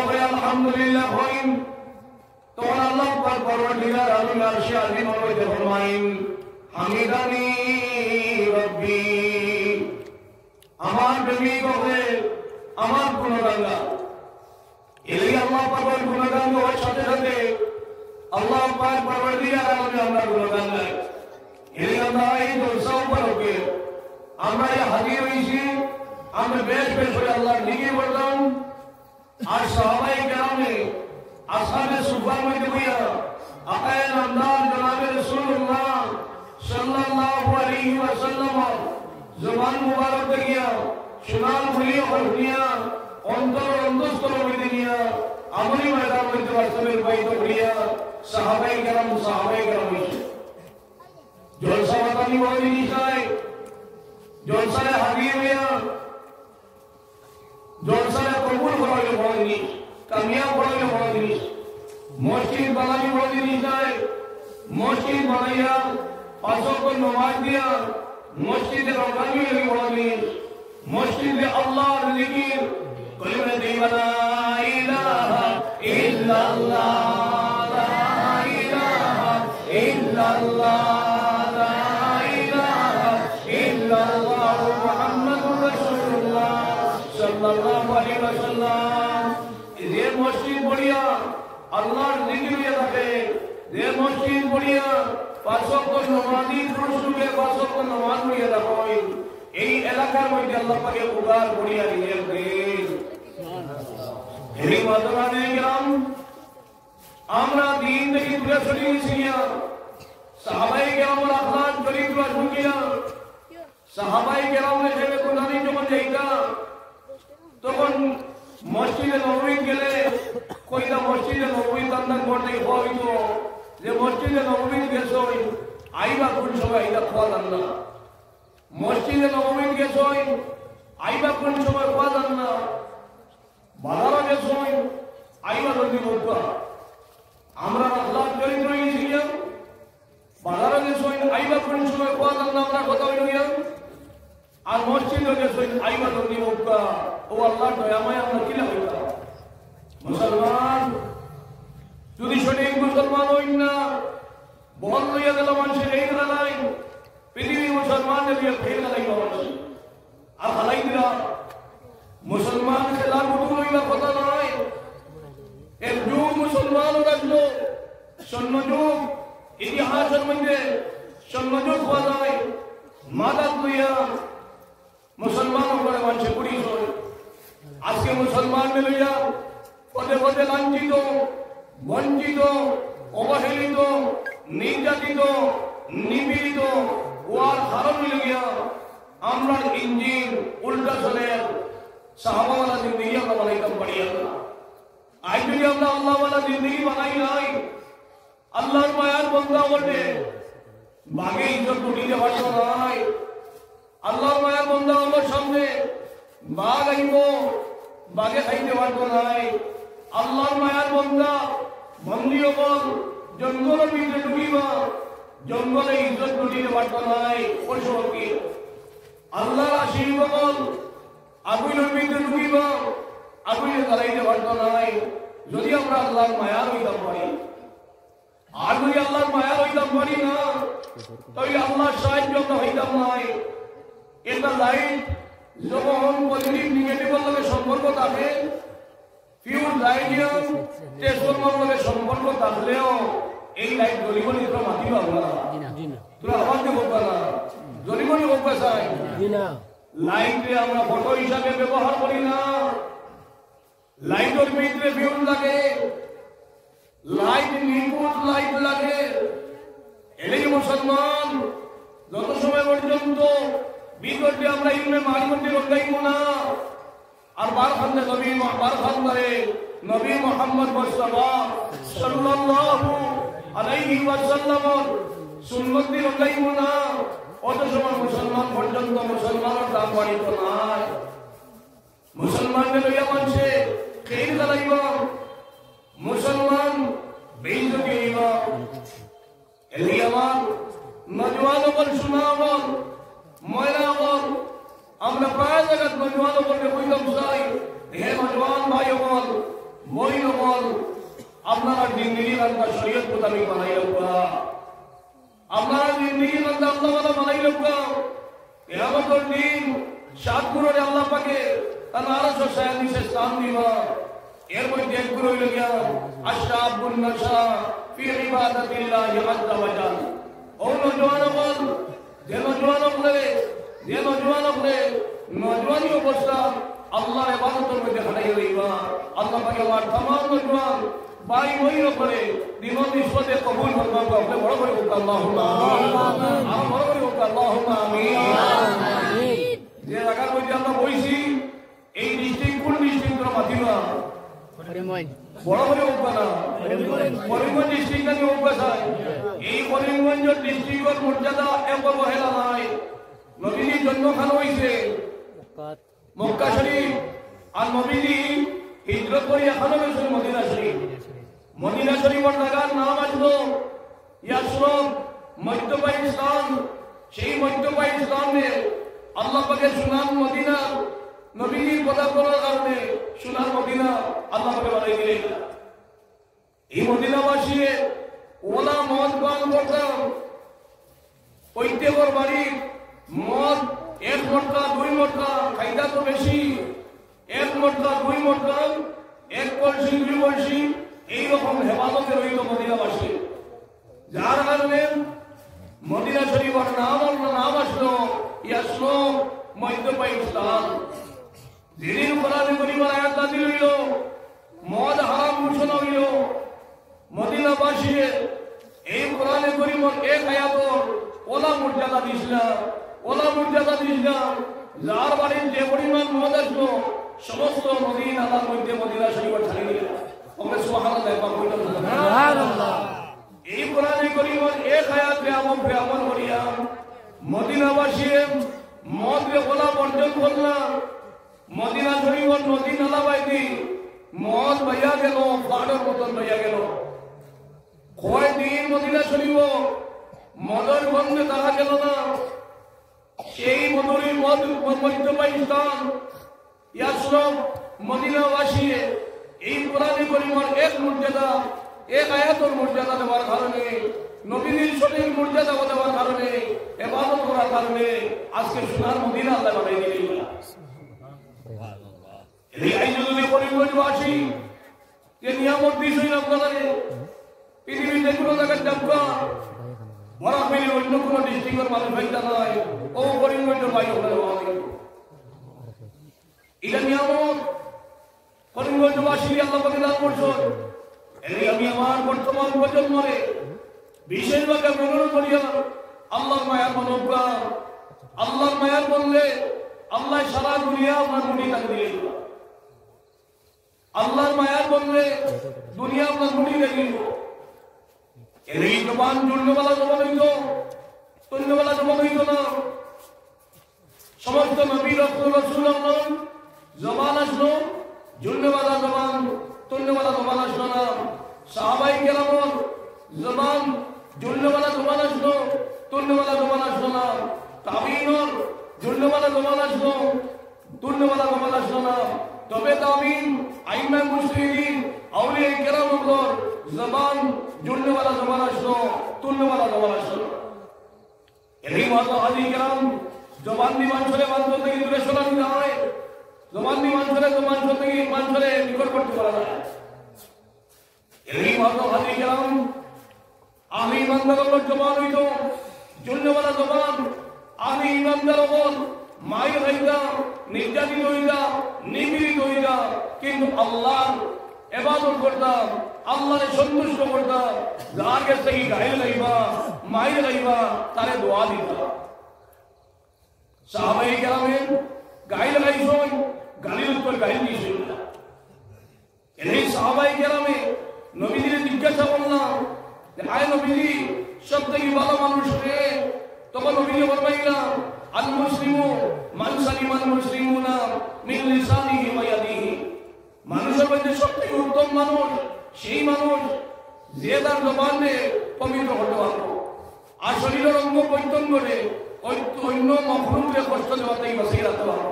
করে আলহামদুলিল্লাহ হইন তখন আল্লাহ পাক পরওয়ারদিগার আলম আরশে আজিম হইতে ফরমাইন হামিদানি রব্বি আমার প্রেমিক হবে আমার গুণগান গাও এই আল্লাহ পাকের গুণগান গাওয়ার সাথে সাথে আল্লাহ পাক পরওয়ারদিগার আলমে আমরা গুণগান গাই এই আমরা এই জলসা উপলক্ষে আমরা হাজির হয়েছি আমরা বেশ বেশ করে আল্লাহর নিকে বললাম আর সাহাবায়ে কেরামে আসহাবে সুফার মধ্যে বইয়া আকায়ে নামদার জনাবে রাসূলুল্লাহ সাল্লাল্লাহু আলাইহি ওয়াসাল্লাম জবান মুবারক দিয়া সুনাম ভুলিয়া হরনিয়া অন্তর অন্তঃস্থল হইতে নিয়া আমলি ময়দান হইতে রাসূলের বাইত করিয়া সাহাবায়ে কেরাম জলসা মাতানি বড় জিনিস নয় জলসায় হাজির হইয়া জলসায় কবুল করা হইলে বড় জিনিস কামিয়াব করা হইলে বড় জিনিস মসজিদ বানানি বড় জিনিস নয় মসজিদ বানাইয়া 5 ওয়াক্ত নামাজ দিয়া মসজিদে রওনানি হইলে বড় জিনিস মসজিদে আল্লাহর জিকির কলিমা দিবা লা ইলাহা ইল্লাল্লাহ লা ইলাহা ইল্লাল্লাহ যে মসজিদ পড়িয়া আল্লাহর জিকির হইয়া থাকে যে মসজিদ পড়িয়া 5 ওয়াক্ত নামাজি পুরুষকে 5 ওয়াক্ত নামাজ পড়িয়া থাকে এই এলাকার মধ্যে আল্লাহ পাকের উপকার করিয়া দিয়েছেন এই মাদ্রাসায় গেলাম আমরা দিন থেকে দূরে সরে গেছি সাহাবায়ে কেরামের আখলাক চরিত্র শুনিয়া সাহাবায়ে কেরামের সাথে কোনদিন যখন যাইতা তখন মসজিদে নববী গেলে কইটা মসজিদে নববী তান্দান করতে হইতো যে মসজিদে নববী গেছই আইবা কোন সময় আইবা খাওয়া দান না মসজিদে নববী গেছই আইবা কোন সময় খাওয়া দান না বাজারে গেছই আইবা জলদি করবা আমরা আল্লাহ চরিত্র গেছিলাম বাজারে গেছই আইবা কোন সময় খাওয়া দান না আমরা কথা হইলাম আর মসজিদে গেছই আইবা জলদি করবা ও আল্লাহ দয়াময় আমরা কি লাগা মুসলমান যদি সঠিক মুসলমান হইন না বল লইয়া গেল মানুষের এই গেলাই পৃথিবী মুসলমানের লিয়ে ফের গেলাই মানুষ আর হালাই দিলা মুসলমান খেলার মতো লইলা কথা নয় এক যুগ মুসলমান রাখলো স্বর্ণযুগ ইতিহাসের মধ্যে স্বর্ণযুগ হওয়া যায় মাদাত লইয়া মুসলমান করে মানুষের পুলিশ হয় আজকে মুসলমান লইয়া পদে পদে লাঞ্ছিত বঞ্চিত অবহেলিত নির্যাতিত নিপীড়িত ওয়ার কারণ লইয়া আমরা ইঞ্জিন উল্টা চলে সাহাবাওয়ালা জিন্দগি আমরা বানাইতাম পারিয়া আজ যদি আমরা আল্লাহওয়ালা জিন্দগি বানাই নাই আল্লাহর মায়ার বন্ধা বটে বাগে ইজ্জত লুটিতে পারতো নাই আল্লাহর মায়ার বন্ধা আমার সামনে বাঘ আইব বাঘে খাইতে পারতো নাই আল্লাহর মায়ার বন্ধা বন্দী হবল জঙ্গলের ভিতরে ঢুকিবা জঙ্গলে ইজ্জত লুটিতে পারতো নাই পশু কি আল্লাহর আশীর্বাদ বল আগুনের ভিতরে ঢুকিবা আগুনে জ্বালাইতে পারতো নাই যদি আমরা আল্লাহর মায়ার হইতাম পারি আর যদি আল্লাহর মায়ার হইতাম পারি না তাহলে আল্লাহর সাহায্য আমরা হইতাম নাই এটা লাইট যখন পজিটিভ নেগেটিভের লগে সম্পর্ক থাকে ফিউজ লাইট ট্রান্সফরমার লগে সম্পর্ক থাকলেও এই লাইট জ্বলিবনি তোরা মাতিবা আপনারা তোরা আওয়াজ দিয়ে বলবা না জ্বলিবনি বলবা চাই লাইটে আমরা ফটো হিসাবে ব্যবহার করি না লাইটের ভিতরে ফিউজ লাগে লাইট নিখুঁত লাইট লাগে এটাই মুসলমান যত সময় পর্যন্ত বিগতে আমরা ইলমে মারিফতে রঙ্গাইব না আর বারখানে নবী মুহাম্মদ মুস্তাফা সাল্লাল্লাহু আলাইহি ওয়াসাল্লাম সুন্নতি রঙ্গাইব না অত সময় মুসলমান পর্যন্ত মুসলমানের দাম বাড়িত নাই মুসলমানকে লইয়া মানছে খেল জ্বালাইব মুসলমান বেইজ্জতি হইব এলি আমার নজওয়ান বল শোনা বল ময়লা বল আমরা প্রায় জায়গায় নজওয়ান বলতে কইলাম চাই হে নজওয়ান ভাই বল মই নকল আপনারা জিন্দগি বান্দা শরীয়ত মোতাবেক বানাই রাখবা আপনারা জিন্দগি বান্দা আল্লাহ ওয়ালা বানাই রাখবা কিয়ামতের দিন সাতগুণের আল্লাহ পাকে তার আরশ ও ছায়ার নিচে স্থান দিবা এর মধ্যে এক গুণ হইল গিয়া আশরাবুন নাশা ফি ইবাদাতিল্লাহি আযজা ওয়া জাল ও নওজওয়ান বল যে নওজওয়ান হলে নওজওয়ানি অবস্থা আল্লাহর ইবাদতের মধ্যে হারাই রইবা আল্লাহ পাকে আমার तमाम নওজওয়ান ভাই ওইর করে দিনন নিসবতে কবুল করবা আপনি বড় করে বলুন আল্লাহুম্মা আমিন আর বড় করে বলুন আল্লাহুম্মা আমিন যে জায়গার মধ্যে আমরা বইছি এই ডিস্ট্রিক্ট কোন ডিস্ট্রিক্ট মাতিবা বড় করে উঠবা না করিমগঞ্জ ডিস্ট্রিক্ট নাকি উঠবা চাই এই করিমগঞ্জ ডিস্ট্রিক্টের মর্যাদা এত অবহেলা নাই নবীজি জন্মস্থান হইছে মক্কা শরীফ আর নবীজি হিজরত করে এখনো গেছেন মদিনা শরীফ মদিনা শরীফের জায়গার নাম আসলো ইয়াসরব মধ্য পাকিস্তান সেই মধ্য পাকিস্তানে আল্লাহ পাকের সুনাম মদিনা নবীজির কথা বলার কারণে সুনাম মদিনা আল্লাহ পাকে বানাই দিলেন এই মদিনাবাসী ওলা মদ পান করতাম প্রত্যেকের বাড়ির মদ এক মটকা দুই মটকা খাইতা তো বেশি এক মটকা দুই মটকা এক কলসি দুই কলসি এইরকম হেফাজতে রইল মদিনাবাসী যার কারণে মদিনা শরীফের নাম আসলো ইয়াসলো মধ্য পাকিস্তান যেদিন কোরআনে করিমার আয়াত নাযিল হইল মদ হারাম ঘোষণা হইল মদিনাবাসী এই কোরআনে করিমার এক আয়াতর ওলা মর্যাদা দিস না যার বাড়ির যে পরিমাণ মদ আসলো সমস্ত নদীন আল্লাহর মধ্যে মদিনা শরীফের ছাড়িয়ে দিলেন আমরা সুবহানাল্লাহ এই কোরআনে করিমার এক আয়াতে আমল করিয়া মদিনাবাসী মদকে ওলা বর্জন করলাম মদিনা শরীফের নদী নালা বাইদি মদ বাইয়া গেল পাহাড়ের মতন বাইয়া গেল কয়দিন মদিনা শরীফ মদের গন্ধে দেখা গেল না সেই মধুরী মধ্য পাকিস্তান ইয়াসরব মদিনাবাসী এই কোরআনে করিমার এক মর্যাদা এক আয়াতের মর্যাদা দেওয়ার কারণে নবীর সঠিক মর্যাদা দেওয়ার কারণে ইবাদত করার কারণে আজকে সোনার মদিনা আল্লাহ বানাই দিলেন এই যদি করিমগঞ্জবাসী যে নিয়ামত দিয়েছেন আপনাদের পৃথিবীতে কোনো জায়গায় যাবগা বড় পেলে অন্য কোনো ডিস্ট্রিক্টের মানুষ হইতে নয় ও করিমগঞ্জের ভাই ওখানে এটা নিয়ামত করিমগঞ্জবাসী আল্লাহ পাকে দান করছেন এই আমি আমার বর্তমান প্রজন্মরে বিশেষভাবে অনুরোধ করিয়া আল্লাহর মায়ার মনোজ্ঞা আল্লাহর মায়ার বললে আল্লাহ সারা দুনিয়া আপনার মুঠি দান দিলেন আল্লাহর মায়ার বললে দুনিয়া আপনার মুঠি দিলেন এই জবান জন্যবেলা জবান হইত তন্যবেলা জবান হইত না সমস্ত নবী রাসূল জবান আসলো জন্যবেলা জবান তন্যবেলা জবান আসলো না সাহাবায়ে কেরামর জবান জন্যবেলা জবান আসলো তন্যবেলা জবান আসলো না তাবিঈনর জন্যবেলা জবান আসলো তন্যবেলা জবান আসলো না তবে তাবিঈন আইম্মায়ে মুজতাহিদিন আউলিয়ায়ে কেরামর জবান জন্যবেলা জবান আসলো তন্যবেলা জবান আসলো এই মতো আলী কেরাম জবান দি মানুষের বান্ধব থেকে দূরে সরানো যায় জবান দি মানুষের থেকে মানুষের নিকটবর্তী করা যায় এই মতো আলী কেরাম আমি ইমানদারের জবান হইত জন্যবেলা জবান আমি ইমানদার মায়ের হইতা নির্যাতিত হইতা নিপীড়িত হইতা কিন্তু আল্লাহ ইবাদত করতাম আল্লাহরে সন্তুষ্ট করতাম যার কাছ থেকে গায়ে লাইবা মায়ের লাইবা তারে দোয়া দিতাম সাহাবায়ে কেরামের গায়ে লাগাইছেন গালির উত্তর গায়ে দিয়েছেন এই সাহাবায়ে কেরামে নবীজির জিজ্ঞাসা করলাম যে আয় নবীজি সব থেকে ভালো মানুষ রে তখন নবীজি বললেন আল মুসলিমু মান সালিমাল মুসলিমুনা মিন লিসানিহি ওয়া ইয়াদিহি মানুষের মধ্যে সবথেকে উত্তম মানুষ সেই মানুষ যে তার জবানে পবিত্র হতে পারবে আর শরীরের অঙ্গ প্রত্যঙ্গরে অন্য মখলুককে কষ্ট দেওয়াতেই বাঁচিয়ে রাখতে পারবে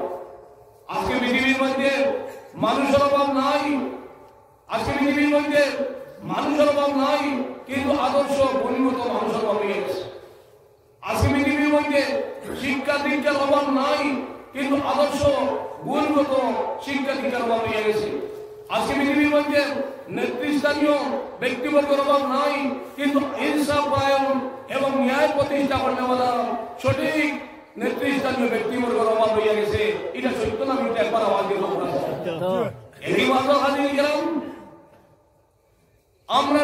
আজকে পৃথিবীর মধ্যে মানুষের অভাব নাই আজকে পৃথিবীর মধ্যে মানুষের অভাব নাই, কিন্তু আদর্শ গুণগত মানুষের অভাব হয়ে গেছে। আজকে পৃথিবীর মধ্যে শিক্ষা দীক্ষার অভাব নাই, কিন্তু আদর্শ গুণগত শিক্ষা দীক্ষার অভাব হয়ে গেছে। আজকে পৃথিবীর মধ্যে নেতৃস্থানীয় ব্যক্তিবর্গের অভাব নাই, কিন্তু ইনসাফ পরায়ণ এবং ন্যায় প্রতিষ্ঠা করনেওয়ালা সঠিক নেতৃস্থানীয় ব্যক্তিবর্গের অভাব হয়ে গেছে। এটা সত্য না মিথ্যা একবার আওয়াজ দিয়ে বলুন। এই মাত্র হাজির গেলাম আমরা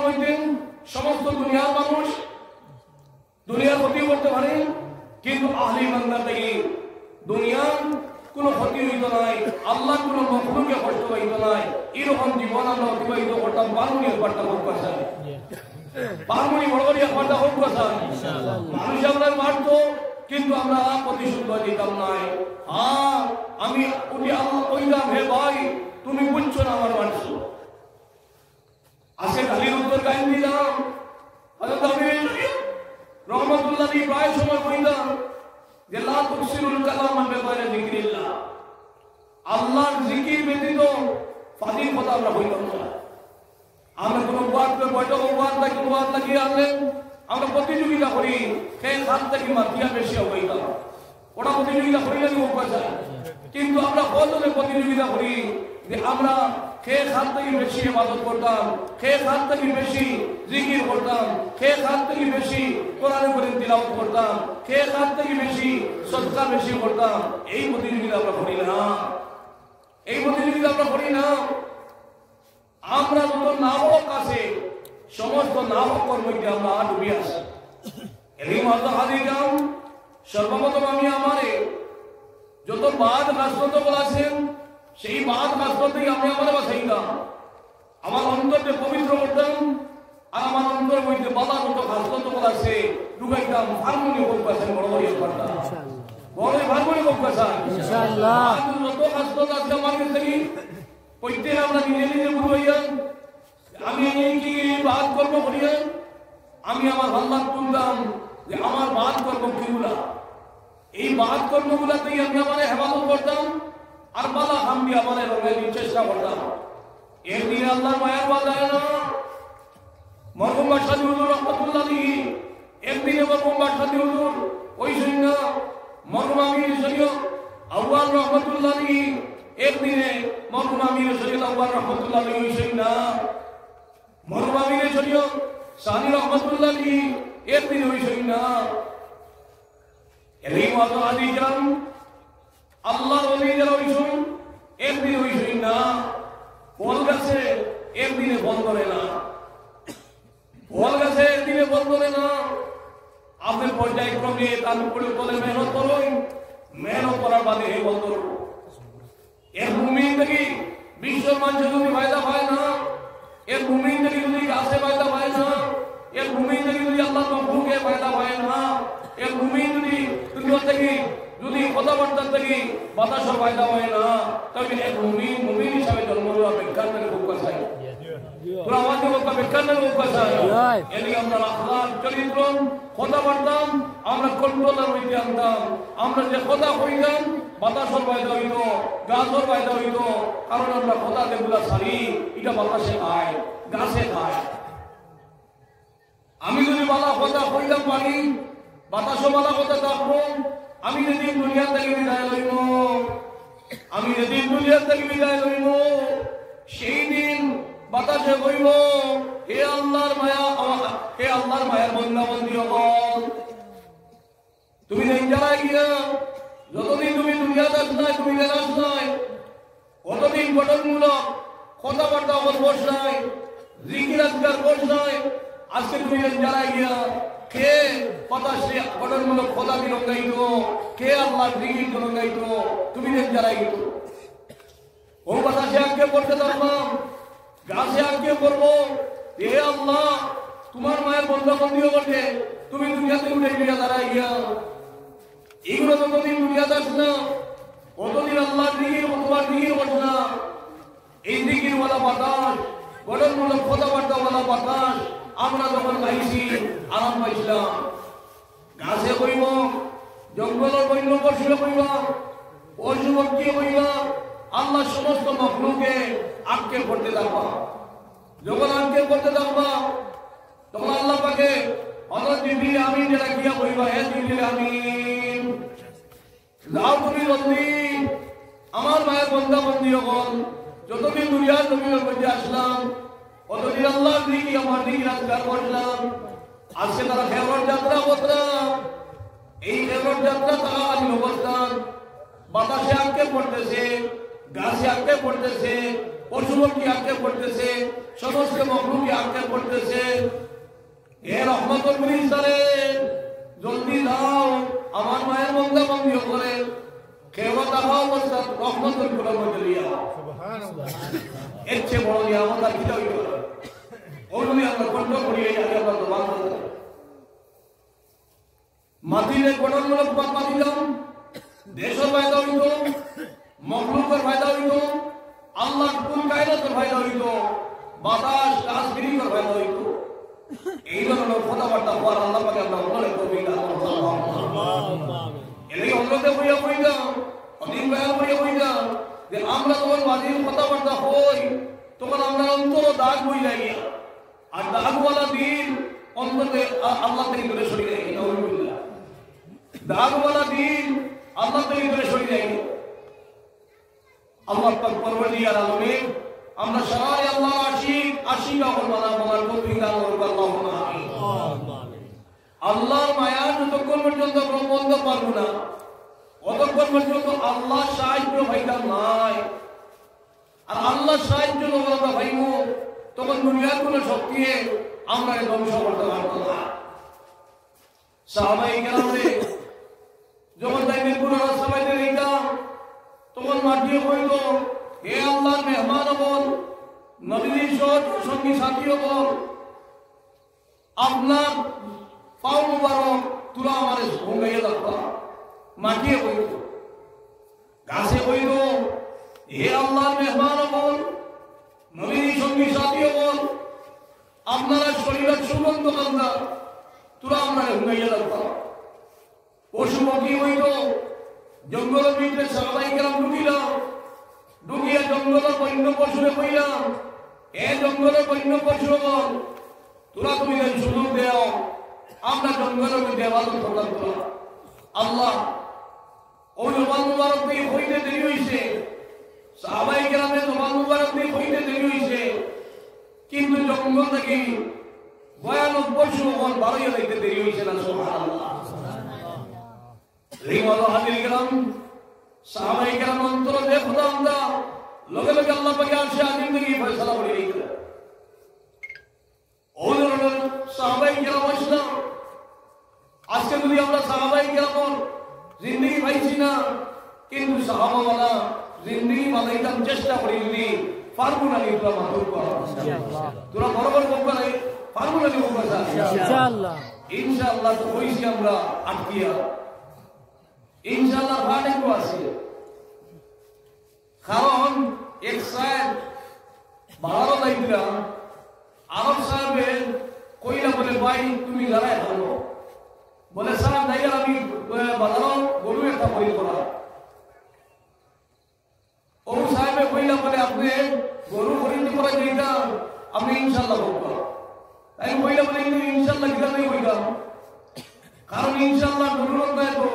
মধ্যে সমস্ত দুনিয়ার মানুষ দুনিয়ার ক্ষতি করতে পারে, কিন্তু আহলি বান্দা থেকে দুনিয়ার কোনো ক্ষতি হইত নাই, আল্লাহ কোনো মখলুকে কষ্ট হইত নাই। এরকম জীবন আমরা অতিবাহিত করতাম। বারমুনির পাঠটা হোক কথা, বারমুনি বড়বড়িয়া পাঠটা হোক কথা। মানুষ আমরা মারতো, কিন্তু আমরা প্রতিশোধ দিতাম নাই। আমি উনি আল্লাহ কইলাম, হে ভাই তুমি বুঝছো না আমার মানুষ। আজকে খালির উত্তর কাহিনী দিলাম। হযরত আমির রহমাতুল্লাহ প্রায় সময় কইলাম যে লা তুকসিরুল কালাম বিগাইরি যিকরিল্লাহ, আল্লাহর জিকির ব্যতীত ফাজিল কথা আমরা কইতাম না। আমরা কোনো ওয়াজ লাগিয়ে আনলেন, আমরা প্রতিযোগিতা করি কে খান থেকে মাতিয়া বেশি হইতাম, ওটা প্রতিযোগিতা করি না হোক কথা। কিন্তু আমরা কতজনে প্রতিযোগিতা করি যে আমরা কে খান থেকে বেশি ইবাদত করতাম, কে খান থেকে বেশি জিকির করতাম, কে খান থেকে বেশি কোরআন করিম তিলাওয়াত করতাম, কে খান থেকে বেশি সদকা বেশি করতাম। এই প্রতিযোগিতা আমরা করি না, এই প্রতিযোগিতা আমরা করি না। আমরা যত নাহক আছে সমস্ত নাহকের মধ্যে আমরা ডুবে আছি। এই মাত্র হাজির গাম সর্বপ্রথম আমি আমারে যত বাদ কাজগত বলেছেন সেই বাদ কাজগত থেকে আমি আমার বাঁচাইতাম, আমার অন্তরকে পবিত্র করতাম, আর আমার অন্তরের মধ্যে বাধা যত কাজগত বলেছে ডুবাইতাম। হারমোনি হোক পাচ্ছেন বড় বড় করতাম, বড় হারমোনি হোক পাচ্ছেন ইনশাআল্লাহ। যত কাজগত আছে আমার কাছে প্রত্যেক আমরা নিজে নিজে বুঝাইয়াম আমি কি বাদ কর্ম করিয়া আমি আমার আল্লাহ তুলতাম যে আমার বাদ কর্ম কিগুলা, এই বাদ কর্মগুলাতেই আমি আমার হেফাজত করতাম, আর বালা হামদি আমার রঙের চেষ্টা করতাম। একদিন আল্লাহর মায়ের বাজায় না মরহুম বাদশাহ হুজুর রহমাতুল্লাহ আলাইহি, একদিনে মরহুম বাদশাহ হুজুর ওই সৈন্য মরহুম আমির শরীয়ত আউয়াল রহমাতুল্লাহ আলাইহি, একদিনে মরহুম আমির শরীয়ত আউয়াল রহমাতুল্লাহ আলাইহি ওই সৈন্য মরহুম আমির শরীয়ত সানি রহমাতুল্লাহ আলাইহি, একদিনে ওই সৈন্য। এই মত আদিজান আল্লাহর ওলিদের ওইসুন একদিন ওইসুন না, ফল গাছে একদিনে ফল ধরে না, ফল গাছে একদিনে ফল ধরে না। আপনি পর্যায়ক্রমে তার উপরে তলে মেহনত করুন, মেহনত করার বাদে হে ফল ধরুন। এক মুমিন থেকে বিশ্বর মানুষ যদি ফায়দা পায় না, এক মুমিন থেকে যদি গাছে ফায়দা পায় না, এক মুমিন থেকে যদি আল্লাহ মখলুকে ফায়দা পায় না, এক মুমিন যদি দুনিয়া থেকে যদি কথাবার্তা থেকে বাতাসের ফায়দা হয় না, তবে এক মুমিন হিসাবে জন্ম নেওয়া বিজ্ঞানের খুব কথা। তোরা আমাদের বিজ্ঞানের খুব কথা। এদিকে আমরা আখলাক চরিত্র কথাবার্তা আমরা কন্ট্রোলের মধ্যে আনতাম। আমরা যে কথা কইতাম বাতাসের ফায়দা হইত, গাছের ফায়দা হইত, কারণ আমরা কথা যেগুলা ছাড়ি এটা বাতাসে খায়, গাছে খায়। আমি যদি বালা কথা কইতাম পারি বাতাসও বালা কথা থাকবো। আমি যেদিন দুনিয়া থেকে বিদায় লইব, আমি যেদিন দুনিয়া থেকে বিদায় লইব, সেই দিন বাতাসে কইব হে আল্লাহর মায়া, হে আল্লাহর মায়ার বন্দা বন্দী হল, তুমি নেই যারা গিয়া যতদিন তুমি দুনিয়াতে আসলাই, তুমি বেলাস নাই, কতদিন গঠনমূলক কথাবার্তা বস নাই, জিকির আজকার বস নাই। আজকে তুমি যারা গিয়া কে কথা গঠনমূলক কথা কি রঙ্গাইত, কে আল্লাহ জিকির রঙ্গাইত, তুমি যারা গিত ও বাতাসে আজকে পড়তে পারলাম, গাছে আজকে পড়বো হে আল্লাহ তোমার মায়ের বন্ধা বন্দিও বটে, তুমি দুনিয়াতে উঠে গিয়া দাঁড়াই গিয়া। এগুলো যতদিন দুনিয়াতে আস না অতদিন আল্লাহ জিকির তোমার জিকির বটে না। এই জিকির ওয়ালা বাতাস, গঠনমূলক কথাবার্তা ওয়ালা বাতাস আমরা যখন গাইছি আরাম পাইছিলাম। গাছে কইব, জঙ্গলের বন্য পশুরে কইবা, পশু পক্ষী কইবা, আল্লাহ সমস্ত মখলুকে আক্ষেপ করতে থাকবা। যখন আক্ষেপ করতে থাকবা তখন আল্লাহ পাকে হযরত জিবরিল আমিন যেটা গিয়া বলবা, হে জিবরিল আমিন, যাও তুমি জলদি আমার মায়ের বন্ধা বন্দী হন। যতদিন দুনিয়ার জমিনের মধ্যে আসলাম অতদিন আল্লাহর দিকে আমার দিকে রাজগার করলাম। আজকে তারা খেবর যাত্রা করলাম। এই খেবর যাত্রা থাকাকালীন অবস্থান বাতাসে আটকে পড়তেছে, গাছে আটকে পড়তেছে, পশু পক্ষী আটকে পড়তেছে, সমস্ত মখলুকি আটকে পড়তেছে। হে রহমতুল মুনিসারের, জলদি যাও আমার মায়ের বন্ধা বন্দী করে খেবর দেখা অবস্থা রহমতুল করে মধ্যে লিয়া। এর চেয়ে বড় নিয়ামত আর কিটা হইতে পারে? ওগুলি আমরা কণ্ঠ করিয়ে যাই আমরা দোয়া করতে। মাটির গঠনমূলক বাদ দিলাম, দেশের ফায়দা হইত, মখলুকের ফায়দা হইত, আল্লাহ কোন কায়নাতের ফায়দা হইত, বাতাস গাছগিরির ফায়দা হইত। এই ধরনের কথাবার্তা হওয়ার আল্লাহ পাকে আমরা অনেক কবিতা এলাকি অন্যতে বইয়া বইলাম, অনেক বয়ান বইয়া বইলাম যে আমরা যখন বাজির কথাবার্তা হই তখন আমরা অন্তর দাগ বই লাগিয়া, আর দাগওয়ালা দিন অন্তরে আল্লাহ থেকে দূরে সরে যায়। দাগওয়ালা দিন আল্লাহ থেকে দূরে সরে যায়। আল্লাহ পাক পরওয়ারদিগার আলমিন আমরা সবাই আল্লাহ আশিক বলার তৌফিক দান করুন। আল্লাহুম্মা আমিন। আল্লাহর মায়া যতক্ষণ পর্যন্ত আমরা বলতে পারবো না অতক্ষণ পর্যন্ত আল্লাহ সাহায্য পাইতাম নাই। আর আল্লাহ সাহায্য যখন আমরা পাইব তখন দুনিয়ার কোন শক্তি আমরা ধ্বংস করতে পারবো না। সাহাবায়ে কেরামে যখন তাইদের কোন রাস্তা পাইতে দিতাম তখন মাটিয়ে হইল, হে আল্লাহর মেহমান বল, নবীর সঙ্গী সাথী বল, আপনার পাও মুবারক তুলা আমার ভঙ্গাইয়া রাখবা। মাটিয়ে হইল, গাছে হইল, হে আল্লাহর মেহমান বল, নবীর সঙ্গী সাথী বল, আপনারা শরীরের সুগন্ধ কান্দা তুলা আমরা ভঙ্গাইয়া রাখবা। পশু পক্ষী হইল, জঙ্গলের ভিতরে সাহাবায়ে কেরাম ঢুকিয়া জঙ্গলের বন্য পশুরে কইলাম, এ জঙ্গলের বন্য পশু বল, তোরা তুমি সুযোগ দেও আমরা জঙ্গলের মধ্যে আবাদত করলাম। তোরা আল্লাহ ওই জবান মুবারক দিয়ে হইতে দেরি হইছে, সাহাবায়ে কেরামের জবান মুবারক দিয়ে হইতে দেরি হইছে, কিন্তু জঙ্গল থেকে ভয়ানক পশু বল বাড়াইয়া দিতে দেরি হইছে না। সুবহানাল্লাহ। সাহাবায়ে কেরাম অন্তর দিয়ে খোদা আমরা লগে লগে আল্লাহ পাকে আরশে আজিম থেকে ফয়সালা করে দিলেন। ওই ধরনের সাহাবায়ে কেরাম আসলাম। আজকে যদি আমরা সাহাবায়ে কেরাম জিন্দেগি পাইছি না, কিন্তু সাহাবাওয়ালা জিন্দেগি বানাইতাম চেষ্টা করি যদি পারবো না তোরা মাতুর তোরা বরাবর বলবা নাই পারবো না ইনশাআল্লাহ। ইনশাআল্লাহ তো কইছি আমরা আটকিয়া ইনশাআল্লাহ ভাড়ে তো আছে। কারণ এক সাহেব ভালো লাগলা আরব সাহেবের কইলা বলে, ভাই তুমি দাঁড়ায় ভালো বলে, সাহেব দাইয়ার আমি বাজারও গরু একটা বই করা। ও সাহেবে কইলা বলে, আপনি গরু খরিদ করা যেতাম আপনি ইনশাআল্লাহ বলবা। তাই কইলা বলে ইনশাআল্লাহ কিভাবে কইলাম, কারণ ইনশাআল্লাহ গরুর নাই তো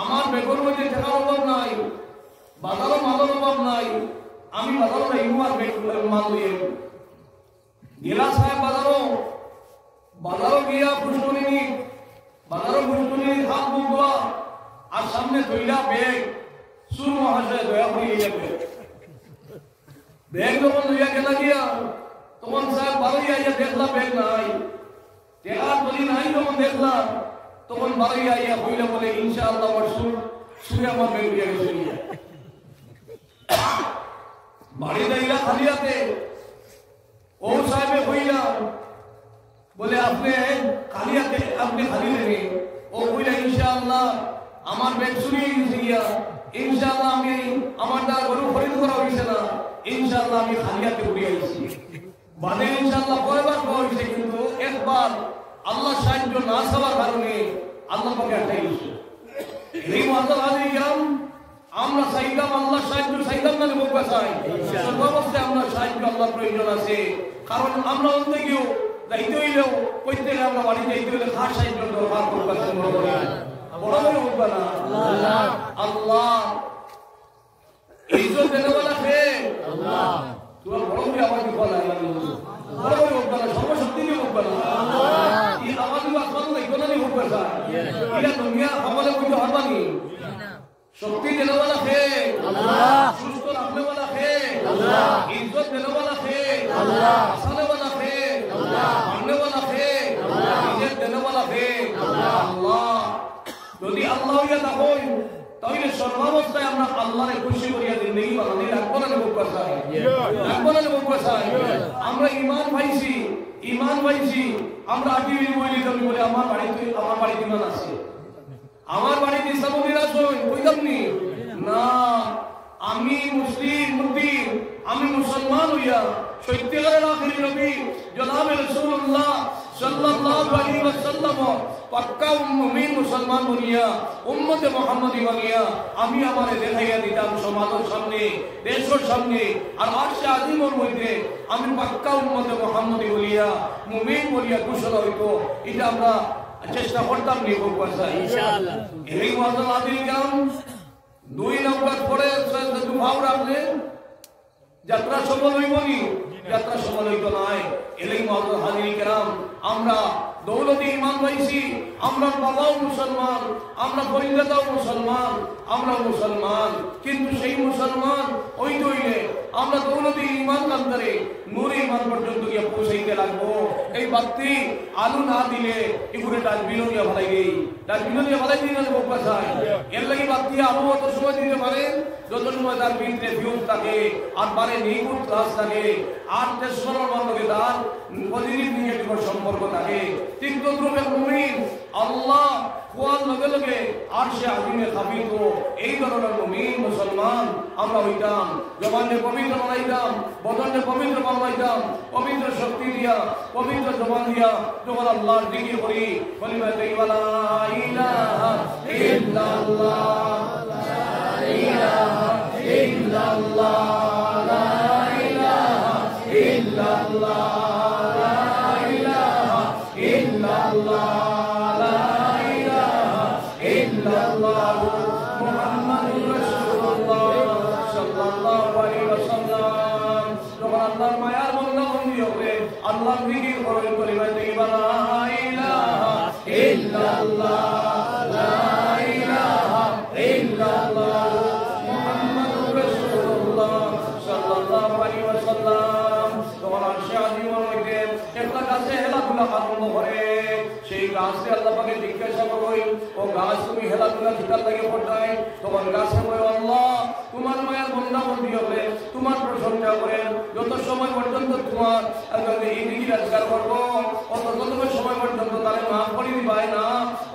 আমার বেগর মধ্যে টাকার অভাব নাই, বাজারও মালের অভাব নাই, আমি বাজারও যাইব আর মাল লইয়ে গেলা। সাহেব বাজারও গিয়া পুষ্করিণী হাত মুখ ধোয়া আর সামনে ধইলা ব্যাগ সুর মহাশয় দয়া হয়ে যাবে। ব্যাগ যখন লইয়া গেলা গিয়া তখন সাহেব বাড়ি আইয়া দেখলা ব্যাগ নাই, টেকার বলি নাই। যখন দেখলা তখন বাড়ি আইয়া হইলে বলে, ইনশাআল্লাহ আমার সুরে আমার ব্যাগ দিয়া গেছে। বাড়ি যাইলা খালি হাতে। ও সাহেবে হইলা বলে, আপনি খালি হাতে আপনি খালি নেবে। ও কইলা, ইনশাআল্লাহ আমার ব্যাগ চুরি গেছে গিয়া, ইনশাআল্লাহ আমি আমার দ্বারা গরু খরিদ করা হয়েছে না, ইনশাআল্লাহ আমি খালি হাতে ঘুরে আইছি। বাদে ইনশাআল্লাহ কয়বার পাওয়া হয়েছে, কিন্তু একবার আল্লাহ সাহায্য না চাওয়ার কারণে আল্লাহ পাকে আটকাই গেছে। এই মাতাল হাজির আমরা চাইলাম আল্লাহ সাহায্য চাইলাম না, মুখ চাই সব অবস্থায় আমরা প্রয়োজন আছে, কারণ আমরা অন্য কেউ যাইতে হইলেও প্রত্যেকে আমরা বাড়ি যাইতে হইলে খাস সাহায্য দরকার করতে বড় করে উঠবে না আল্লাহ ইজ্জত দেওয়ালা কে আল্লাহ। তোমার বড় করে আওয়াজ বলা বড় করে উঠবে না, সর্বশক্তি দিয়ে উঠবে না এই আওয়াজ আসল না কোন দিকে উঠবে না এটা দুনিয়া আমাদের কিছু হবানি। শক্তি দেওয়ালা কে আল্লাহ, সুস্থ রাখনে वाला কে আল্লাহ, ইজ্জত দেওয়ালা কে আল্লাহ, আসানে वाला কে আল্লাহ, মাননে वाला কে আল্লাহ, ইজ্জত দেনে वाला কে আল্লাহ। যদি আল্লাহ ইয়া তাহলে তাহলে সর্বাবস্থায় আমরা আল্লাহরে খুশি করিয়া জিন্দেগি বানানি রাখবো না নেব কোথায়, রাখবো না নেব কোথায়। আমরা ঈমান পাইছি আমরা আগে বলি তুমি বলে আমার বাড়িতে ঈমান আছে, আমার বাড়িতে ইসলামের আছে কইতাম নি না। আমি আমি মুসলমান হইয়া সত্যিকারের আখিরি নবী জনাব রাসূলুল্লাহ সাল্লাল্লাহু আলাইহি ওয়াসাল্লাম পাক্কা মুমিন মুসলমান বনিয়া উম্মতে মুহাম্মাদি বনিয়া আমি আমারে দেখাইয়া দিতাম সমাজের সামনে, দেশের সামনে, আর আরশে আজিমের মধ্যে আমি পাক্কা উম্মতে মুহাম্মাদি বলিয়া মুমিন বলিয়া ঘোষণা হইতো। এটা আমরা চেষ্টা করতাম নিব ইনশাআল্লাহ। এই ওয়াজের আদিল কাম 2 নম্বর পরে দুভাও রাখলে যাত্রা সফল হইবনি, যাত্রা সফল হইতো নাই। এলাই মহতরম হাজিরিন কেরাম, আমরা দৌলতে ঈমান পাইছি, আমরা বাবাও মুসলমান, আমরা পরিণতাও মুসলমান, আমরা মুসলমান, কিন্তু সেই মুসলমান ওই হইলে আমরা দৌলতে ঈমান কান্তরে নূরে ঈমান পর্যন্ত গিয়ে পৌঁছাইতে লাগবো। এই বাতি আলু না দিলে এগুলো ডাস্টবিনও দিয়ে ভালাই গেই, ডাস্টবিনও দিয়ে ভালাই দিয়ে গেলে বোকা চাই। এর লাগি বাতি আলু অত সময় দিতে পারেন যত সময় তার ভিতরে ফিউজ থাকে আর পারে নিগুড় ক্লাস থাকে আর তেসরের বন্ধকে তার পজিটিভ নেগেটিভ সম্পর্ক থাকে। তিন তদ্রুপে মুমিন আল্লাহ কোয়ার লগে লগে আরশে আজিমে খাবিত এই ধরনের মুমিন মুসলমান আমরা হইতাম। জবানে পবিত্র বানাইতাম, বদনে পবিত্র বানাইতাম, পবিত্র শক্তি দিয়া, পবিত্র জবান দিয়া যখন আল্লাহর জিকির করি কলিমা তাইয়্যিবা লা ইলাহা ইল্লাল্লাহ, লা ইলাহা ইল্লাল্লাহ, লা ইলাহা ইল্লাল্লাহ, লা ইলাহা ইল্লাল্লাহ, লা ইলাহা ইল্লাল্লাহ মুহাম্মাদুর রাসূলুল্লাহ সাল্লাল্লাহু আলাইহি ওয়াসাল্লাম। যখন আল্লাহর মায়ার বান্দা বন্দী হবে আল্লাহর জিকির করেন কলিমা তাইয়্যিবা লা ইলাহা ইল্লাল্লাহ, লা ইলাহা ইল্লাল্লাহ মুহাম্মাদুর রাসূলুল্লাহ সাল্লাল্লাহু আলাইহি ওয়াসাল্লাম। তখন আরশে আজিমের মধ্যে একটা গাছে হেলাধুলা আরম্ভ করে, সেই গাছকে আল্লাহ পাকে জিজ্ঞাসা করেন ও গাছ তুমি হেলাধুলা কিতার লাগে পড়ায়? তখন গাছে বলে আল্লাহ তোমার মায়ের বন্দা বন্দী হবে, তোমার প্রশংসা করেন যত সময় পর্যন্ত তোমার এই দিকে রাজগার করবো অত সময় পর্যন্ত তারা মাফ করে দিবাই না,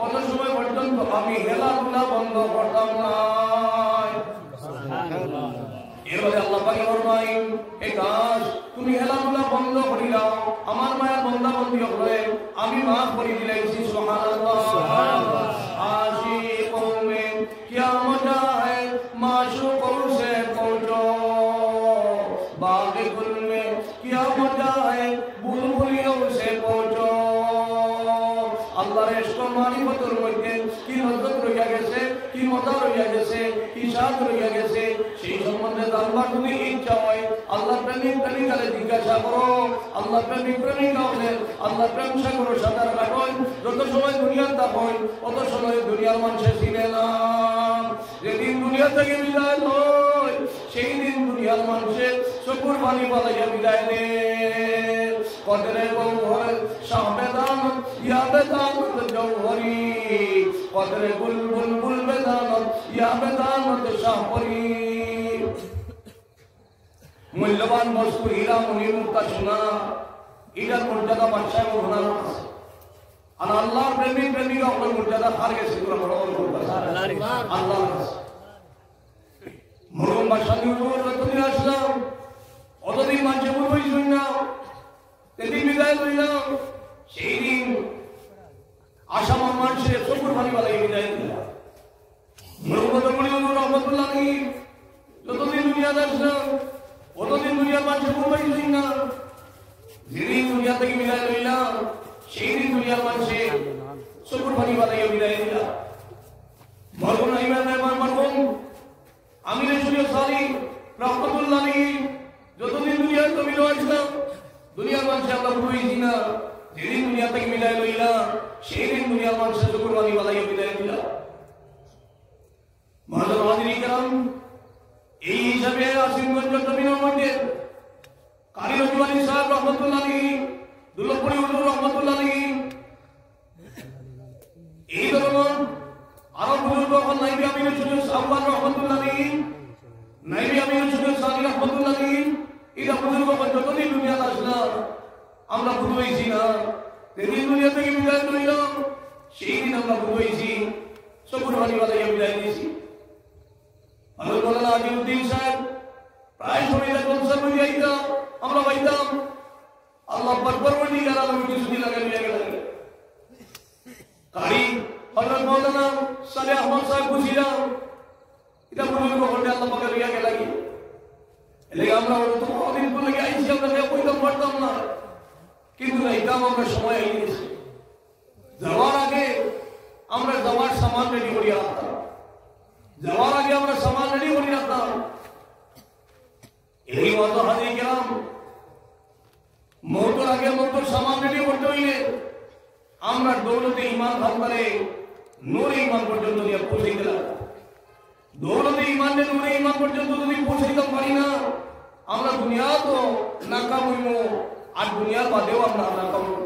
অত সময় পর্যন্ত আমি হেলাধুলা বন্ধ করতাম না। এরপরে আল্লাহ পাকে ফরমাইন এই গাছ তুমি হেলাধুলা বন্ধ করে দাও, আমার মায়ের বন্দা বন্দী হবে আমি মাফ করে দিলাইছি। সুবহানাল্লাহ সুবহানাল্লাহ। আশিকোं में क्या मजा है माशूकों से पूछो, बाग गुल में क्या मजा है बुलबुलियों से पूछो। আল্লাহর ইশক মারিফতের মধ্যে কি লজ্জত রইয়া গেছে, কি মজা রইয়া গেছে, কি স্বাদ রইয়া গেছে, সেই সম্বন্ধে জানবার যদি ইচ্ছা হয় আল্লাহ প্রেমিক প্রেমিকারে জিজ্ঞাসা করো। আল্লাহ প্রেমিক প্রেমিকা হলে আল্লাহ প্রেম সাগর সাঁতার কাটন, যত সময় দুনিয়ার থাকেন অত সময় দুনিয়ার মানুষের চিনে না। যেদিন দুনিয়া থেকে বিদায় হয় সেই দিন দুনিয়ার মানুষের চকুর পানি পালাইয়া বিদায় দেয়। কদরে গৌহর শাহবেদান ইয়া বেদানত জৌহরি, কদরে বুলবুল বুল বেদানত ইয়া বেদানত শাহপরি। মূল্যবান বস্তু হীরা মণি মুক্তা সোনা এটার মর্যাদা বাদশাহ মহান আছে, আর আল্লাহর প্রেমিক প্রেমিকা ওর মর্যাদা হার গেছে পুরো আল্লাহ। মরুম বাদশাহ তুমি আসলাম অতদিন মানুষের পূর্বই শুন না, সেদিন বিদায় লইলাম, সেই দিন আসাম মানুষের চকুর পানি বালাই বিদায় দিলাম। রহমতুল্লাহ যতদিন দুনিয়াতে আসলাম অতদিন দুনিয়ার মানুষের পূর্বই শুন না, দুনিয়া থেকে বিদায় লইলাম সেই দিন দুনিয়ার মানুষে শুকর পানি বানাইয়া বিদায় দিলাম। মরহুম মরহুম আমিরে শরীফ সালিম রহমতুল্লাহ আলাইহি যতদিন দুনিয়ার জমিনে আসলাম দুনিয়ার মানুষে আমরা বুঝি না, যেদিন দুনিয়া থেকে বিদায় লইলাম সেই দিন দুনিয়ার মানুষের শুকর পানি বানাইয়া বিদায় দিলাম। এই হিসাবে আসিমগঞ্জ জমিনের মধ্যে কারি রহমানী সাহেব রহমতুল্লাহ আলাইহি, দুর্লভপুরি হুজুর রহমতুল্লাহ আলাইহি, এই ধরনের আরো বুজুর্গ নাইবি আমিনুল সুজুদ সাহবান রহমতুল্লাহ আলাইহি, নাইবি আমিনুল সুজুদ সাহবান রহমতুল্লাহ আলাইহি, এরা বুজুর্গ যতদিন দুনিয়াতে আসলাম আমরা বুঝাইছি না, যেদিন দুনিয়া থেকে বিদায় লইলাম সেই দিন আমরা বুঝাইছি শুকর পানি বানাইয়া বিদায় দিয়েছি। আজিউদ্দিন সাহেব প্রায় সময় জলসা করে যাইতাম, আমরা পাইতাম আল্লাহ পরবর্তীকার আলম কিছুদিন আগে নিয়ে গেলেন। কারি হযরত মাওলানা সালেহ আহমদ সাহেব বুঝিলাম এটা বুজুর্গ হলে আল্লাহ পাকে লিয়া গেল কি এলে আমরা তো অনেক বলে আইছি, আমরা কইতাম পারতাম না, কিন্তু এইটাও আমরা সময় আই গেছি। যাওয়ার আগে আমরা যাওয়ার সামান রেডি করে রাখতাম, যাওয়ার আগে আমরা সামান রেডি করে রাখতাম। এই মতো হাজির গেলাম মৌতর আগে মৌতর সামান রেডি করতে হইলে আমরা দৌলতে ইমান খানপারে নূরে ইমান পর্যন্ত নিয়ে পৌঁছে গেলাম। দৌলতে ইমান নূরে ইমান পর্যন্ত যদি পৌঁছাইতে পারি না আমরা দুনিয়া তো নাকাম হইব, আর দুনিয়ার বাদেও আমরা নাকাম হইব।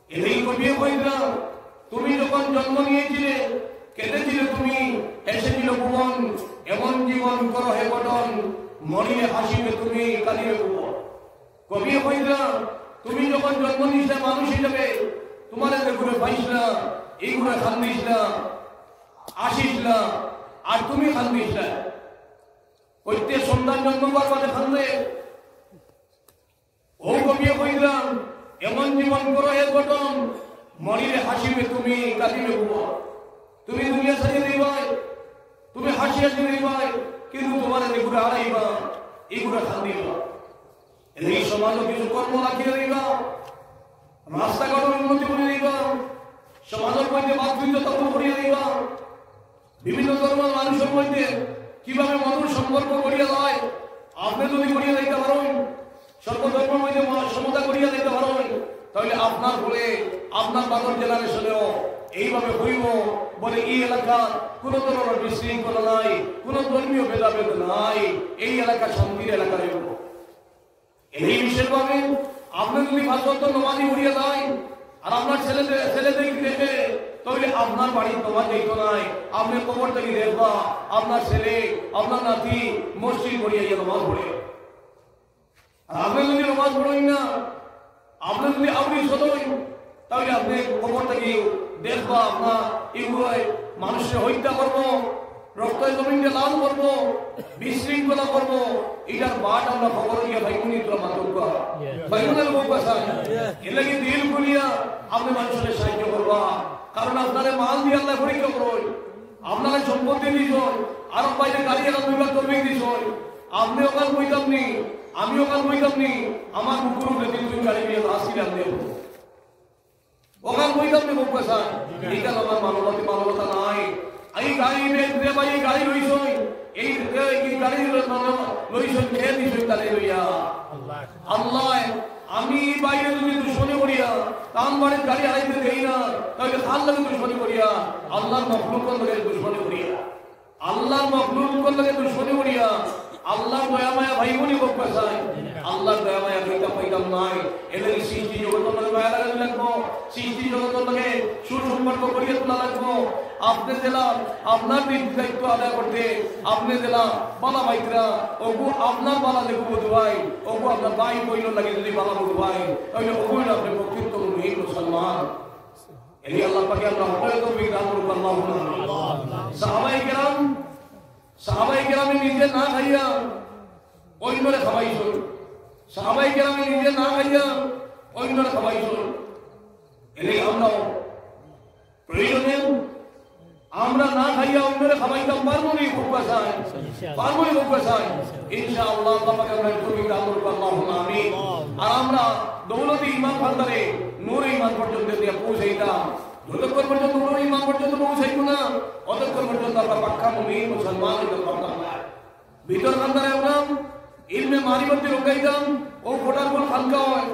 এলেই কবিয়ে কইলাম তুমি যখন জন্ম নিয়েছিলে কেঁদেছিলে তুমি, হেসেছিল ভুবন এমন জীবন করো হে গঠন, মরিলে হাসিবে তুমি কাঁদিবে ভুবন। কবি কইলাম তুমি যখন জন্ম নিয়েছিলে মানুষ হিসেবে তোমার ঘুরে পাইস না, এই ঘুরে খান্দিস না, আসিস না, আর তুমি খান্দিস না। কইতে সন্তান জন্ম করবাতে খান্দে ও কবি কইলাম এমন জীবন করো হে গঠন, মরিলে হাসিবে তুমি কাঁদিবে ভুবন। তুমি দুনিয়া সাজিয়ে দিবাই, তুমি হাসি হাসি দিবাই, কিন্তু তোমার ঘুরে হারাইবা, এই ঘুরে খান্দিবা। এই সমাজ কিছু কর্ম রাখিয়ে দিবা, রাস্তাঘাটের উন্নতি করে দিবা, সমাজের মধ্যে বাধ্যতা করিয়ে দিবা, বিভিন্ন ধর্মের মানুষের মধ্যে কিভাবে মধুর সম্পর্ক করিয়া দেয় আপনি যদি করিয়া দিতে পারেন, সর্বধর্মের মধ্যে সমতা করিয়া দিতে পারেন, তাহলে আপনার বলে আপনার বাদর জেনারেশনেও এইভাবে হইব বলে এই এলাকার কোন ধরনের বিশৃঙ্খলা নাই, কোন ধর্মীয় ভেদাভেদ নাই, এই এলাকা শান্তির এলাকা হইব। এই বিশেষ ভাবে আপনি যদি 5 ওয়াক্ত নামাজ পড়িয়া দেয় আর আপনার ছেলেদের দেখে তাহলে আপনার বাড়ির তোমার যেত নাই, আপনি কবর থেকে দেখবা আপনার ছেলে আপনার নাতি মসজিদ পড়িয়া গিয়ে নামাজ পড়ে। আর আপনি যদি নামাজ পড়েন না, আপনি যদি আপনি সদয় তাহলে আপনি কবর থেকে দেখবা আপনার এগুলোয় মানুষের হত্যা করবো, রক্তের জমিনকে লাল করবো, বিশৃঙ্খলা করবো, এটার বাট আমরা খবর গিয়ে ভাইগুনি তোরা মাতব্য ভাইগুনের বউ বাসায় এলাকি দিল খুলিয়া আপনি মানুষের সাহায্য করবা। কারণ আপনারা মাল দিয়ে আল্লাহ পরীক্ষা করুন, আপনারা সম্পত্তি দিস, আরো বাইরে গাড়ি এলাকা বিভাগ করবে দিস, আপনি ওখান বইতাম নি, আমি ওখান বইতাম নি, আমার কুকুর বেদিন তুমি গাড়ি নিয়ে আসছিলাম দেব ওখান বইতাম নি বউ বাসায়। এইটা আমার মানবতা নাই। এই গাড়ি রে ভাই এই গাড়ি লইছই, এই গাড়ি লইছই খেয়ে দিছই তালে লইয়া আল্লাহ আমি বাইরে যদি দুশ্মনী করিয়া তাম বাড়ির গাড়ি হারাইতে দেই না, তাহলে খাল লাগে দুশ্মনী করিয়া আল্লাহর মখলুকর লাগে দুশ্মনী করিয়া, আল্লাহর মখলুকর লাগে দুশ্মনী করিয়া আল্লাহ দয়া মায়া ভাই বোনই হোক পেশায়, আল্লাহর দয়া মায়া কইতা পাইতাম নাই। এদের সৃষ্টি জগতের মধ্যে মায়া লাগাতে লাগবো, সৃষ্টি জগতের মধ্যে সুসম্পর্ক করিয়ে তোলা লাগবো। আপনি দিলাম আপনার দায়িত্ব আদায় করতে, আপনি দিলাম বালা ভাইরা ওগু আপনার বালা দেখবো ভাই, ওগু আপনার ভাই বইল লাগে যদি বালা বধু ভাই, তাহলে ওগুলো আপনি বক্তৃত্ব মুহিম মুসলমান। এই আল্লাহ পাকে আমরা হঠাৎ বিজ্ঞান করবো। সাহাবাই কেরামে নিজে না খাইয়া অন্যরে খাওয়াইছ, সাহাবাই কেরামে নিজে না খাইয়া অন্যরে খাওয়াইছ। এলে আমরা প্রয়োজনে আমরা না খাইয়া অন্যরে খাওয়াইতাম পারবো নি খুব বাসায়, পারবো নি খুব বাসায় ইনশাআল্লাহ। আল্লাহ পাকে আমরা বিজ্ঞান করবো। আল্লাহুম্মা আমিন। আর আমরা দৌলতি ইমান ভান্ডারে নূর ইমান পর্যন্ত দিয়ে পৌঁছাইতাম। যতক্ষণ পর্যন্ত নূর ইমান পর্যন্ত পৌঁছাইব না অতক্ষণ পর্যন্ত আমরা পাক্কা মুমিন মুসলমান হইতে পারতাম না। ভিতর খানদারে আমরা ইলমে মারিফতে রোগাইতাম। ও ফোটার কোন খানকা হয়,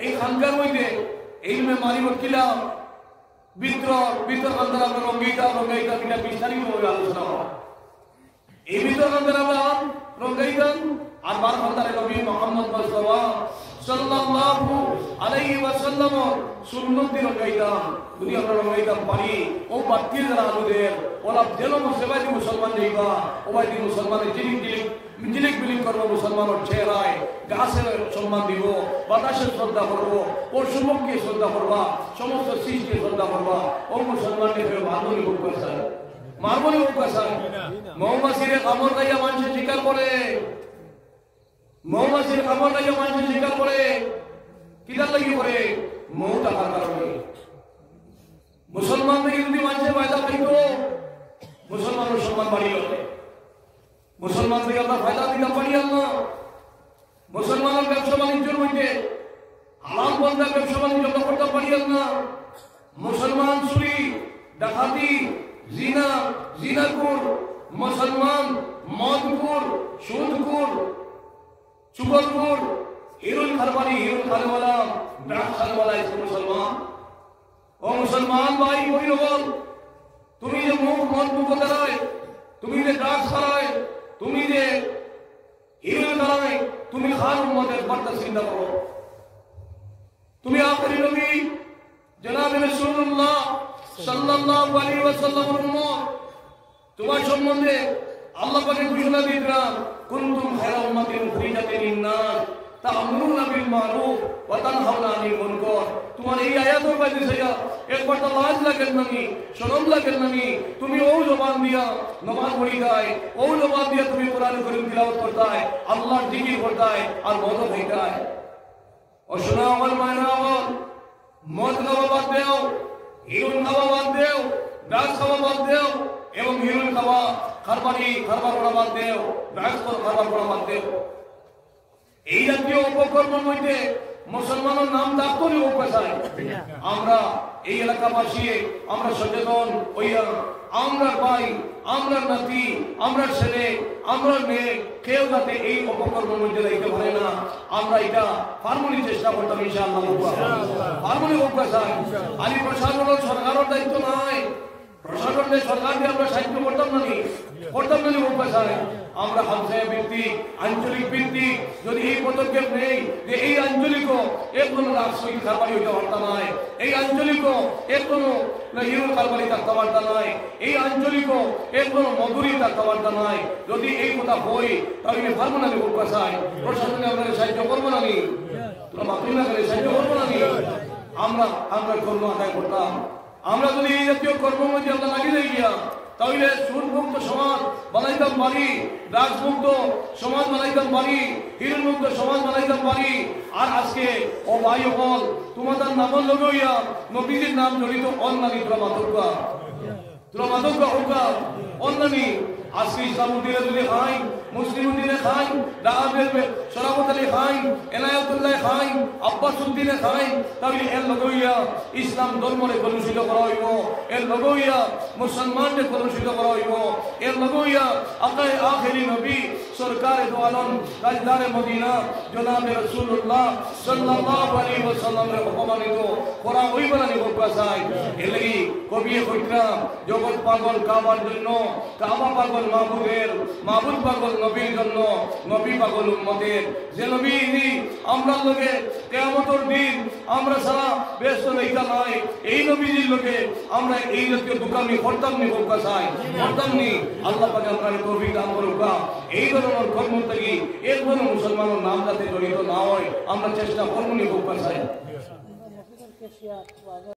এই খানকার মধ্যে ইলমে মারিফত কিলা ভিতর খানদার আমরা রোগাইতাম এটা বিস্তারিতভাবে আলোচনা হয়। এই ভিতর খানদার আমরা রোগাইতাম আর বার খানদারে নবী মুহাম্মদ মুস্তাফা সাল্লাল্লাহু আলাইহি ওয়াসাল্লাম সুন্নাত দিয়ে রোগাইতাম। যদি আমরা রোগাইতাম পারি ও বাতিল যারা আমাদের ওরা যেন মুসলমান মুসলমান যাইবা ও ভাই মুসলমানের জিলিক বিলিক করবো, মুসলমানের চেহারায় গাছের সম্মান দিব, বাতাসের শ্রদ্ধা করবো, পশুপক্ষকে শ্রদ্ধা করবা, সমস্ত সৃষ্টিকে শ্রদ্ধা করবা। ও মুসলমানকে মারবনি হোক পেশায়, মারবনি হোক পেশায়। মৌমাছির কামড় গাইয়া মানুষের শিকার করে, মৌমাছির কামড় গাইয়া মানুষের শিকার করে কিদার লাগি করে মৌ টাকার কারণে। মুসলমান থেকে যদি মানুষের ফায়দা পাইতো মুসলমানের সম্মান বাড়িয়ে হলে, মুসলমান থেকে আমরা ফায়দা দিতে পারি না। মুসলমানের ব্যবসা বাণিজ্যের মধ্যে হালাল বন্ধা ব্যবসা বাণিজ্য করতে পারি না। মুসলমান চুরি ডাকাতি জিনাকুর, মুসলমান মদকুর সুদকুর চুগলকুর হিরুল খারওয়ালা ড্রাগ খারওয়ালা মুসলমান। ও মুসলমান ভাই বই হল, তুমি যে মদ মুখ দাঁড়ায়, তুমি যে ড্রাগ খারায়, তুমি যে হিরুল দাঁড়ায়, তুমি খান উম্মতের বার্তা চিন্তা করো। তুমি আখেরি নবী জনাব রাসূলুল্লাহ সাল্লাল্লাহু আলাইহি ওয়াসাল্লামের উম্মত, তোমার সম্বন্ধে আল্লাহ পাকে ঘোষণা দিয়েছেন কুনতুম খায়রা উম্মাতিন উখরিজাত লিন-নাস তা'মুরুনা বিল মারুফ ওয়া তানহাউনা আনিল মুনকার। তোমার এই আয়াতের বাইরে ছায়া একবার তো লাজ লাগেন নানি, শরম লাগেন নানি, তুমি ও জবান দিয়া নামাজ পড়ি যায়, ও জবান দিয়া তুমি কোরআন কারীম তিলাওয়াত করতায়, আল্লাহর জিকির করতায় আর মদ খাইতায়। ও শোনা আমার মায়েরা, আমার মদ খাওয়া বাদ দেও, হিরুল খাওয়া বাদ দেও, ড্রাগ খাওয়া বাদ দেও এবং হিরুল খাওয়া খারবার করা বাদ দেও, ড্রাগ খারবার করা বাদ দেও। এই জাতীয় উপকর্মের মধ্যে মুসলমানের নাম ডাক্তারই উপেশায়। আমরা এই এলাকাবাসী আমরা সচেতন হইয়া আমরা ভাই, আমরা নাতি, আমরা ছেলে, আমরা মেয়ে কেউ যাতে এই অপকর্মের মধ্যে যাইতে পারে না, আমরা এটা ফার্মুলি চেষ্টা করতাম ইনশাআল্লাহ। ফার্মুলি উপেশায় আলী প্রশাসনের সরকারের দায়িত্ব নাই, প্রশাসনের সরকারকে আমরা সাহায্য করতাম না উপেশায়। আমরা হামসায়া ভিত্তিক আঞ্চলিক ভিত্তিক যদি এই পদক্ষেপ নেই যে এই আঞ্চলিক এক কোনো রাজনৈতিক কারবারি হইতে পারতা নয়, এই আঞ্চলিক এক কোনো হিরোর কারবারি থাকতে পারতা নয়, এই আঞ্চলিক এক কোনো মধুরী থাকতে পারতা নয়। যদি এই কথা বই তাহলে পারবো না উপেশায়, প্রশাসনে আপনাকে সাহায্য করবো না, তোমরা মাতৃ না করে সাহায্য করবো না। আমরা কর্ম আদায় করতাম। আমরা যদি এই জাতীয় কর্মের মধ্যে আমরা লাগিয়ে গিয়া তাহলে সুদমুক্ত সমাজ বানাইতাম পারি, ড্রাগসমুক্ত সমাজ বানাইতাম পারি, হিরোমুক্ত সমাজ বানাইতাম পারি। আর আজকে ও ভাই হল তোমাদের নামের লইয়া নবীজির নাম জড়িত অন্যানি তোরা মাদক হোকা অন্যানি। আজকে ইসলামুদ্দিনে যদি খাই, মুসলিমুদ্দিনে খাই, শরাবত আলী খাই, এনায়তুল্লাহ খাই, আব্বাসুদ্দিনে খাই, তাহলে এর লগইয়া ইসলাম ধর্মরে কলুষিত করা হইব, এর লগইয়া মুসলমানকে কলুষিত করা হইব, এর লগইয়া আপনার আখেরি নবী সরকারে দো আলম তাজদারে মদিনা জনাবে রাসূলুল্লাহ সাল্লাল্লাহু আলাইহি ওয়াসাল্লামের অপমানিত করা হইব না নিবকাসাই। এর লাগি কবিয়ে কইতাম জগৎ পাগল কাবার জন্য, কাবা পাগল মাহবুব পাগল নবীর জন্য, নবী পাগল উম্মতের। যে নবী আমরা লোকে কিয়ামতের দিন আমরা সারা ব্যস্ত লইতা নাই, এই নবীজির লোকে আমরা এই জাতীয় দোকানি করতাম নি বলকাসাই করতাম নি। আল্লাহ পাক আপনাকে তৌফিক দান করুক। এই ধরনের কর্ম থেকে এর কোনো মুসলমানের নাম যাতে জড়িত না হয় আমরা চেষ্টা করবো নি বলকাসাই।